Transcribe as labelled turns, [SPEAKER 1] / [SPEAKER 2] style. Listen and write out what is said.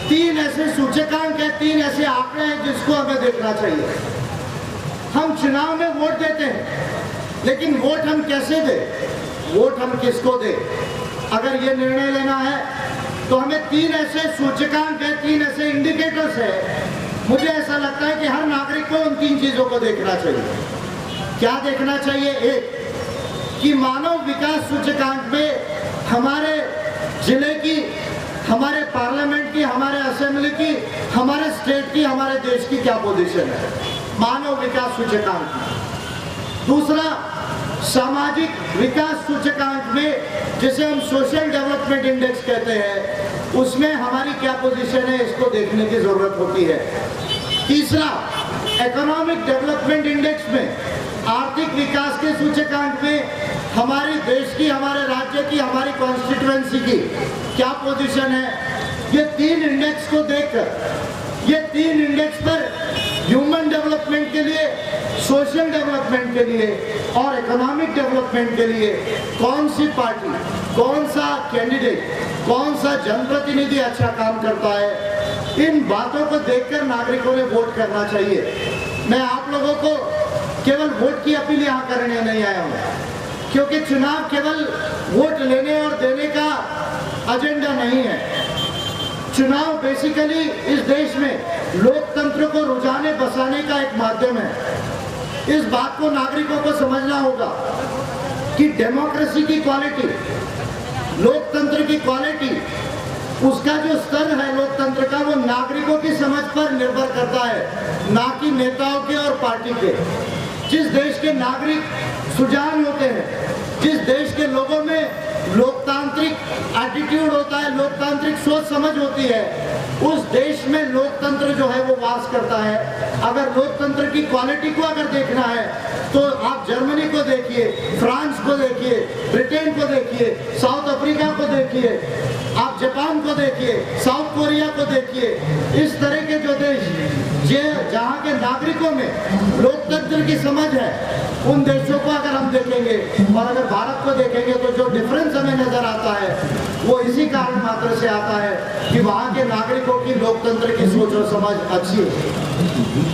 [SPEAKER 1] तीन ऐसे सूचकांक है, तीन ऐसे आंकड़े हैं जिसको हमें देखना चाहिए। हम चुनाव में वोट देते हैं, लेकिन वोट हम कैसे दें, वोट हम किसको दें? अगर ये निर्णय लेना है तो हमें तीन ऐसे सूचकांक है, तीन ऐसे इंडिकेटर्स है। मुझे ऐसा लगता है कि हर नागरिक को उन तीन चीजों को देखना चाहिए। क्या देखना चाहिए? एक, कि मानव विकास सूचकांक में हमारे जिले की, हमारे पार्लियामेंट की, हमारे असेंबली की, हमारे स्टेट की, हमारे देश की क्या पोजीशन है मानव विकास सूचकांक में। दूसरा, सामाजिक विकास सूचकांक में, जिसे हम सोशल डेवलपमेंट इंडेक्स कहते हैं, उसमें हमारी क्या पोजीशन है, इसको देखने की जरूरत होती है। तीसरा, इकोनॉमिक डेवलपमेंट इंडेक्स में, आर्थिक विकास के सूचकांक में हमारे देश की, हमारे राज्य की, हमारी कॉन्स्टिट्यूएंसी की क्या पोजीशन है। ये तीन इंडेक्स को देखकर, ये तीन इंडेक्स पर ह्यूमन डेवलपमेंट के लिए, सोशल डेवलपमेंट के लिए और इकोनॉमिक डेवलपमेंट के लिए कौन सी पार्टी, कौन सा कैंडिडेट, कौन सा जनप्रतिनिधि अच्छा काम करता है, इन बातों को देखकर नागरिकों ने वोट करना चाहिए। मैं आप लोगों को केवल वोट की अपील यहाँ करने नहीं आया हूँ, क्योंकि चुनाव केवल वोट लेने और देने का एजेंडा नहीं है। चुनाव बेसिकली इस देश में लोकतंत्र को रुझाने बसाने का एक माध्यम है। इस बात को नागरिकों को समझना होगा कि डेमोक्रेसी की क्वालिटी, लोकतंत्र की क्वालिटी, उसका जो स्तर है लोकतंत्र का, वो नागरिकों की समझ पर निर्भर करता है, ना कि नेताओं के और पार्टी के। जिस देश के नागरिक सुजान होते हैं, जिस देश के लोगों में लोकतांत्रिक एटीट्यूड होता है, लोकतांत्रिक सोच समझ होती है, उस देश में लोकतंत्र जो है वो वास करता है। अगर लोकतंत्र की क्वालिटी को अगर देखना है तो आप जर्मनी को देखिए, फ्रांस को देखिए, ब्रिटेन को देखिए, साउथ अफ्रीका को देखिए, आप जापान को देखिए, साउथ कोरिया को देखिए। इस तरह के जो देश जहाँ के नागरिकों में लोकतंत्र की समझ है, उन देशों को अगर हम देखेंगे और अगर भारत को देखेंगे तो जो डिफरेंस हमें नजर आता है वो इसी कारण मात्र से आता है कि वहाँ के नागरिकों की लोकतंत्र की सोच और समझ अच्छी है।